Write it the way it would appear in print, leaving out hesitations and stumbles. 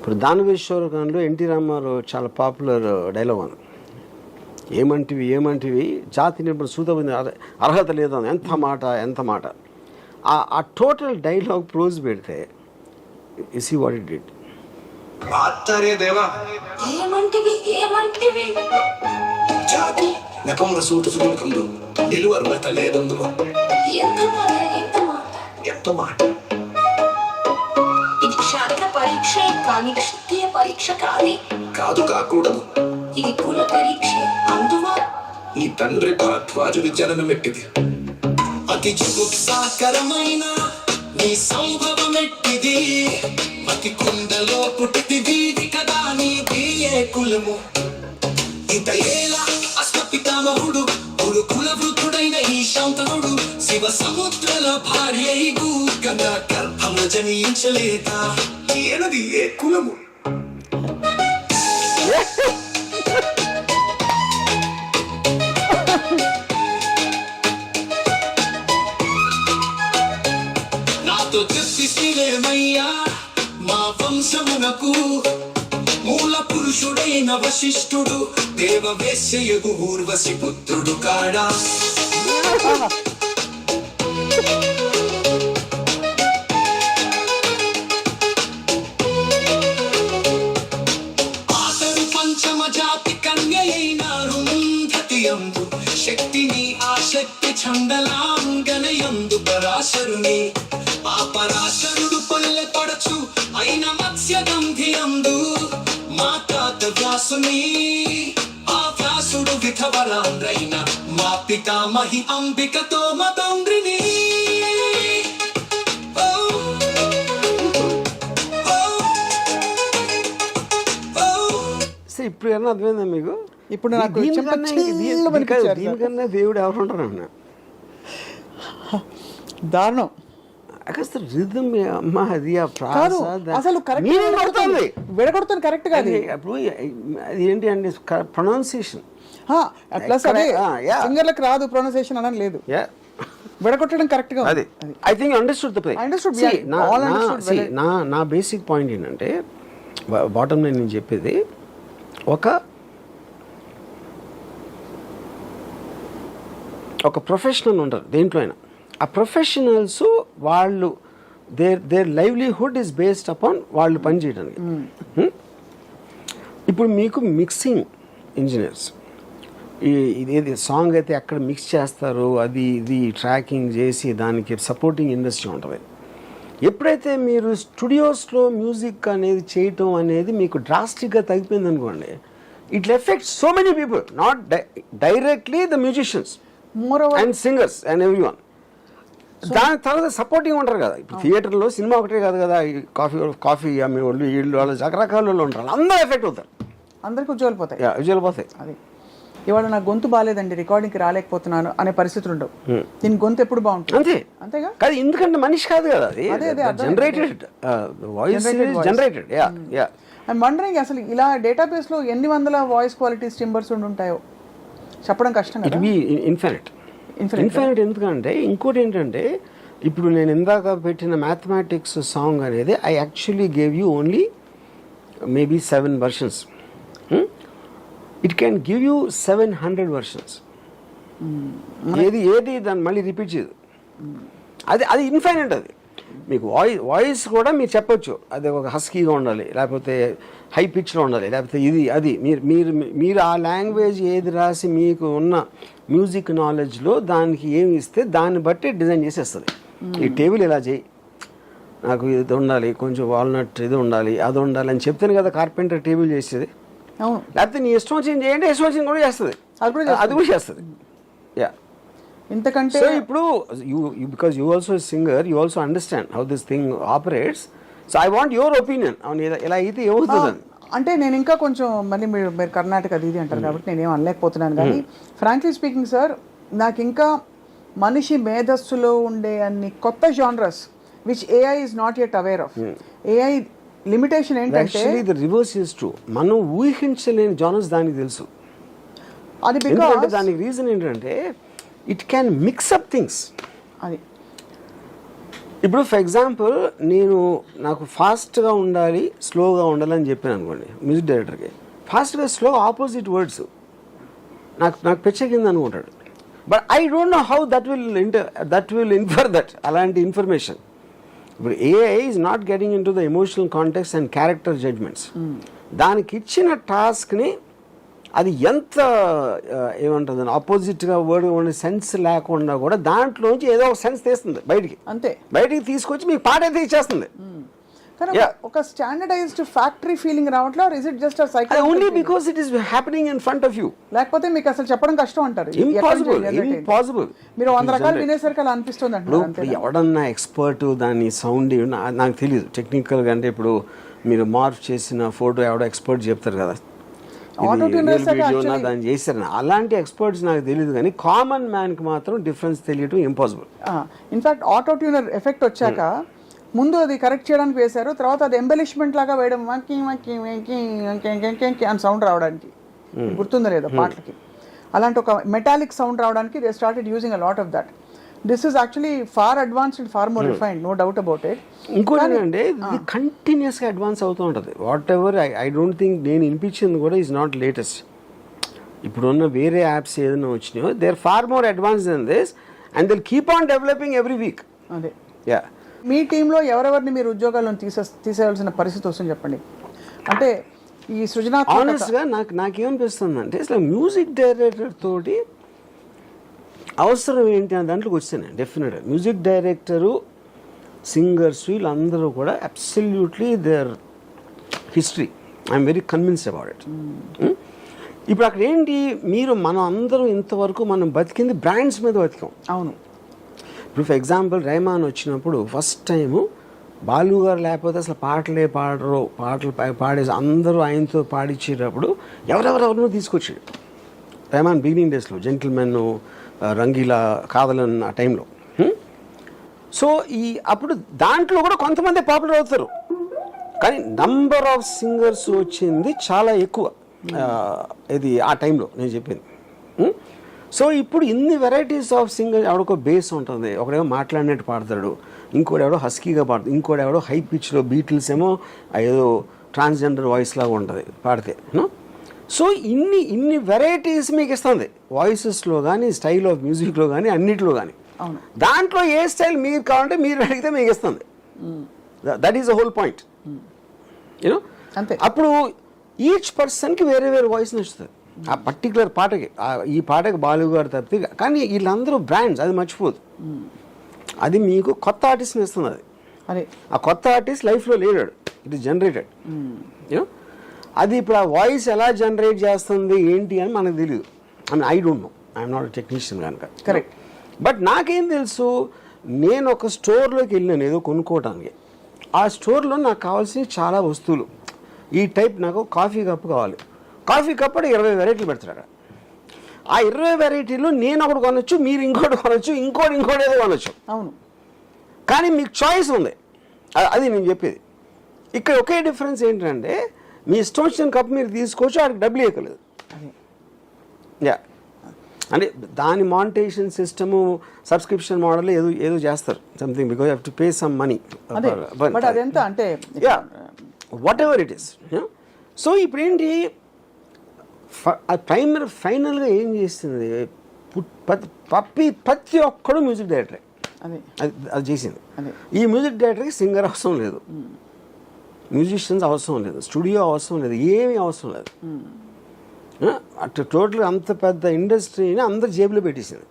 ఇప్పుడు దానవేశ్వరకంలో ఎన్టీ రామారావు చాలా popular dialogue ఉంది. ఏమంటివి జాతిని ఇప్పుడు సూతమైంది అర్హత లేదని ఎంత మాట ఆ టోటల్ డైలాగ్ ప్రోజ్ పెడితే ఇస్ వాట్ ఇట్ డిడ్. జాతి నెపంలో సూటు సుడుకుందు నిలువ అర్హత లేదందులో ఎంత మాట. ఇది క్షాత్ర పరీక్ష కానీ క్షత్రియ పరీక్ష కాదు కాకూడదు. ఇది కుల పరీక్ష. అందువా నీ తండ్రి భరద్వాజుడి జననం ఎట్టిది, అతి జుగుప్సాకరమైన నీ సంభవం ఎట్టిది, మతి కుండలో పుట్టిది కదా నీది ఏ కులము. ఇంత ఏలా అశ్వపితామహుడు కుల వృద్ధుడైన ఈ శాంతనుడు శివ సముద్రల భార్య గంగా గర్భమున జనించలేదా, ఏనది ఏ కులము. నాతో చెప్పిసిలేమయ్యా మా వంశమునకు మూల పురుషుడైన వశిష్ఠుడు దేవవేశ్యయగు ఊర్వశి పుత్రుడు కాడా. అతడు పంచమ జాతి కన్య అయిన రుంధతి యందు శక్తిని ఆ శక్తి చండలాంగనయందు పరాశరుని ఆ పరాశరుడు పల్లె పడచు అయిన మత్స్యగంధి యందు మా తాత వ్యాసుని ఆ వ్యాసుడు విధవరాంద్రైన మా పితామహి అంబికతో మతంద్రిని. ఇప్పుడు ఏమన్నా అర్థమైందా మీకు? ఇప్పుడు నాకు దీనికన్నా దేవుడు ఎవరు ఉంటారు అన్న దారుణం. అసలు రిథమ్ అమ్మ అది ఆ అసలు విడగొడుతుంది కరెక్ట్ గా. అప్పుడు అది ఏంటి అంటే ప్రొనౌన్సియేషన్ ప్లస్ అదే సింగర్లకు రాదు ప్రొనౌన్సియేషన్ అని లేదు, విడగొట్టడం కరెక్ట్ గా. అది I think understood the play. నా బేసిక్ పాయింట్ ఏంటంటే బాటమ్ లైన్ నేను చెప్పేది, ఒక ప్రొఫెషనల్ ఉంటారు దేంట్లో అయినా. ఆ ప్రొఫెషనల్స్ వాళ్ళు there livelihood is based upon వాళ్ళు పనిచేయడానికి. ఇప్పుడు మీకు మిక్సింగ్ ఇంజనీర్స్ ఇదేది సాంగ్ అయితే ఎక్కడ మిక్స్ చేస్తారు అది ఇది ట్రాకింగ్ చేసి దానికి సపోర్టింగ్ ఇండస్ట్రీ ఉంటుంది. ఎప్పుడైతే మీరు స్టూడియోస్లో మ్యూజిక్ అనేది చేయటం అనేది మీకు డ్రాస్టిక్గా తగ్గిపోయింది అనుకోండి, it effects so many people, not directly the musicians and singers and every one. దాని తర్వాత సపోర్టింగ్ ఉంటారు కదా. ఇప్పుడు థియేటర్లో సినిమా ఒకటే కాదు కదా, కాఫీ అమ్మే వాళ్ళు వీళ్ళు వాళ్ళు రకరకాల వాళ్ళు ఉంటారు, అందరూ ఎఫెక్ట్ అవుతారు, అందరికి ఉద్యోగాలు పోతాయి. అది ఇవాళ నా గొంతు బాగాలేదండి రికార్డింగ్కి రాలేకపోతున్నాను అనే పరిస్థితులు ఉండవు. దీని గొంతు ఎప్పుడు బాగుంటుంది అంతేగా. కాదు ఎందుకంటే మనిషి కాదు కదా, generated voice generated. I'm wondering అసలు ఇలా డేటాబేస్లో ఎన్ని వందల వాయిస్ క్వాలిటీస్ టింబర్స్ ఉంటాయో చెప్పడం కష్టం కదా. ఇన్ఫినిట్ ఎందుకంటే ఇంకోటి ఏంటంటే ఇప్పుడు నేను ఇందాక పెట్టిన మ్యాథమెటిక్స్ సాంగ్ అనేది I actually gave you only maybe 7 versions. It can give you 700 versions. ఏది దాన్ని మళ్ళీ రిపీట్ చేయదు. అది ఇన్ఫైనైట్. అది మీకు వాయిస్ కూడా మీరు చెప్పొచ్చు, అది ఒక హస్కీగా ఉండాలి, లేకపోతే హై పిచ్లో ఉండాలి, లేకపోతే ఇది అది మీరు ఆ లాంగ్వేజ్ ఏది రాసి మీకు ఉన్న మ్యూజిక్ నాలెడ్జ్లో దానికి ఏమి ఇస్తే దాన్ని బట్టి డిజైన్ చేసేస్తుంది. ఈ టేబుల్ ఇలా చేయి, నాకు ఇది ఉండాలి, కొంచెం వాల్నట్ ఇది ఉండాలి, అది ఉండాలి అని చెప్తేనే కదా కార్పెంటర్ టేబుల్ చేసేది. లేకపోతే నీ ఇష్టం వచ్చింది చేయండి, ఇష్టం వచ్చింది కూడా చేస్తుంది, అది కూడా చేస్తుంది. ఇంతకంటే ఇప్పుడు because you also singer, you also understand how this thing operates. So I want your opinion. ఇలా అయితే ఏమవుతుంది అంటే నేను ఇంకా కొంచెం మళ్ళీ మీరు కర్ణాటక ఇది అంటారు కాబట్టి నేనేం అనలేకపోతున్నాను. కానీ ఫ్రాంక్లీ స్పీకింగ్ సార్, నాకు ఇంకా మనిషి మేధస్సులో ఉండే అన్ని కొత్త genres which AI is not yet aware of. AI limitation ఏంటంటే రివర్స్ ఇస్ ట్రూ. మనం ఊహించలేని జానర్స్ దానికి తెలుసు. అది బికాజ్ దానికి రీజన్ ఏంటంటే it can mix up things. అది ఇప్పుడు ఫర్ ఎగ్జాంపుల్ నాకు ఫాస్ట్గా ఉండాలి స్లోగా ఉండాలని చెప్పాను అనుకోండి మ్యూజిక్ డైరెక్టర్కి, ఫాస్ట్గా స్లో ఆపోజిట్ వర్డ్స్ నాకు పెచ్చకింది అనుకుంటాడు. But I don't know how that will infer that అలాంటి ఇన్ఫర్మేషన్. ఇప్పుడు AI is not getting into the emotional context and character judgements. దానికి ఇచ్చిన టాస్క్ని అది ఎంత ఏమంటుంది ఆపోజిట్గా వర్డ్ ఉండే సెన్స్ లేకుండా కూడా దాంట్లోంచి ఏదో ఒక సెన్స్ తీస్తుంది బయటికి, అంతే బయటికి తీసుకొచ్చి మీకు పాట అయితే ఇచ్చేస్తుంది. కానీ ఒక స్టాండర్డైజ్డ్ ఫ్యాక్టరీ ఫీలింగ్ రావట్లే, or is it just only because it is happening in front of you. లేకపోతే మీకు అసలు చెప్పడం కష్టం అంటారు. ఇంపాసిబుల్. మీరు 100 రకాలు వినేసరికి అలా అనిపిస్తుంది అంటారు. ఎవడన్నా ఎక్స్పర్ట్ దాని సౌండ్ నాకు తెలియదు టెక్నికల్గా. అంటే ఇప్పుడు మీరు మార్ఫ్ చేసిన ఫోటో ఎవడో ఎక్స్పర్ట్ చెప్తారు కదా, దాన్ని చేశారు, అలాంటి ఎక్స్పర్ట్స్ నాకు తెలియదు. కానీ కామన్ మ్యాన్కి మాత్రం డిఫరెన్స్ తెలియటం impossible. In fact auto tuner effect వచ్చాక ముందు అది కరెక్ట్ చేయడానికి వేశారు, తర్వాత అది ఎంబెలిష్మెంట్ లాగా వేయడం అని సౌండ్ రావడానికి, గుర్తుందా లేదా పాటలకి, అలాంటి ఒక మెటాలిక్ సౌండ్ రావడానికి they started using a lot of that. This is actually far advanced, far more refined, no doubt about it. ఇంకోటి అంటే ఇది కంటిన్యూస్గా అడ్వాన్స్ అవుతూ ఉంటుంది. Whatever I don't think నేను వినిపించింది కూడా ఈజ్ నాట్ లేటెస్ట్. ఇప్పుడున్న వేరే యాప్స్ ఏదైనా వచ్చినాయో they are far more advanced than this and they'll keep on developing every week. అదే యా. మీ టీంలో ఎవరెవరిని మీరు ఉద్యోగాలను తీసేయాల్సిన పరిస్థితి వస్తుంది చెప్పండి. అంటే ఈ సృజనాత్మక ఆనెస్ట్గా నాకేమనిపిస్తుంది అంటే అసలు మ్యూజిక్ డైరెక్టర్ తోటి అవసరం ఏంటి అనే దాంట్లోకి వచ్చాను. డెఫినెట్గా మ్యూజిక్ డైరెక్టరు, సింగర్స్ వీళ్ళందరూ కూడా absolutely their history. I'm very convinced about it. ఇప్పుడు అక్కడ ఏంటి, మనం అందరం ఇంతవరకు మనం బతికింది బ్రాండ్స్ మీద బతికాం. అవును. ఇప్పుడు ఫర్ ఎగ్జాంపుల్ రెహమాన్ వచ్చినప్పుడు ఫస్ట్ టైము బాలు గారు లేకపోతే అసలు పాటలే పాడరు, పాటలు పాడేసి అందరూ ఆయనతో పాడించేటప్పుడు ఎవరెవరినో తీసుకొచ్చాడు రెహమాన్ బిగినింగ్ డేస్లో, జెంటిల్మెన్, రంగీలా, కాదలన్ ఆ టైంలో. సో అప్పుడు దాంట్లో కూడా కొంతమంది పాపులర్ అవుతారు, కానీ నంబర్ ఆఫ్ సింగర్స్ వచ్చింది చాలా ఎక్కువ. ఇది ఆ టైంలో నేను చెప్పింది. సో ఇప్పుడు ఇన్ని వెరైటీస్ ఆఫ్ సింగర్, ఎవడొక బేస్ ఉంటుంది, ఒకడేమో మాట్లాడినట్టు పాడతాడు, ఇంకోటి ఎవడో హస్కీగా పాడతాడు, ఇంకోటి ఎవడో హై పిచ్లో, బీటిల్స్ ఏమో ఏదో ట్రాన్స్జెండర్ వాయిస్ లాగా ఉంటుంది పాడితే. సో ఇన్ని వెరైటీస్ మీకు ఇస్తుంది వాయిసెస్లో కానీ, స్టైల్ ఆఫ్ మ్యూజిక్లో కానీ, అన్నిట్లో కానీ. దాంట్లో ఏ స్టైల్ మీరు కావాలంటే మీరు అడిగితే మీకు ఇస్తుంది. That is the whole point. You know, అప్పుడు ఈచ్ పర్సన్కి వేరే వేరే వాయిస్ నచ్చుతుంది ఆ పర్టికులర్ పాటకి. ఈ పాటకి బాలు గారు తప్పితే, కానీ వీళ్ళందరూ బ్రాండ్స్, అది మర్చిపోదు. అది మీకు కొత్త ఆర్టిస్ట్ని ఇస్తుంది. అది ఆ కొత్త ఆర్టిస్ట్ లైఫ్లో లేడాడు, ఇట్ ఈస్ జనరేటెడ్. యూనో, అది ఇప్పుడు ఆ వాయిస్ ఎలా జనరేట్ చేస్తుంది ఏంటి అని మనకు తెలియదు. I don't no, I'm not technician కనుక. కరెక్ట్. బట్ నాకేం తెలుసు, నేను ఒక స్టోర్లోకి వెళ్ళాను ఏదో కొనుక్కోవడానికి. ఆ స్టోర్లో నాకు కావాల్సిన చాలా వస్తువులు, ఈ టైప్ నాకు కాఫీ కప్పు కావాలి, కాఫీ కప్ అంటే 20 వెరైటీలు పెడతాడు అక్కడ. ఆ 20 వెరైటీలు నేను ఒకటి కొనొచ్చు, మీరు ఇంకోటి కొనొచ్చు, ఇంకోటి ఏదో కొనొచ్చు. అవును. కానీ మీకు చాయిస్ ఉంది, అది నేను చెప్పేది. ఇక్కడ ఒకే డిఫరెన్స్ ఏంటంటే మీ ఇష్టం వచ్చిన కప్ మీరు తీసుకోవచ్చు, వాడికి డబ్బులు ఇవ్వలేదు. యా, అంటే దాని మానిటైజేషన్ సిస్టము, సబ్స్క్రిప్షన్ మోడల్ ఏదో చేస్తారు something, because have to pay some money. But అదెంత అంటే yeah, what ever it is. So ఇప్పుడు ఏంటి, ఫైనల్గా ఏం చేస్తుంది, ప్రతి ఒక్కడు మ్యూజిక్ డైరెక్టరే అది చేసింది. ఈ మ్యూజిక్ డైరెక్టర్కి సింగర్ అవసరం లేదు, మ్యూజిషియన్స్ అవసరం లేదు, స్టూడియో అవసరం లేదు, ఏమీ అవసరం లేదు. అటు టోటల్గా అంత పెద్ద ఇండస్ట్రీని అందరు జేబులో పెట్టేసింది.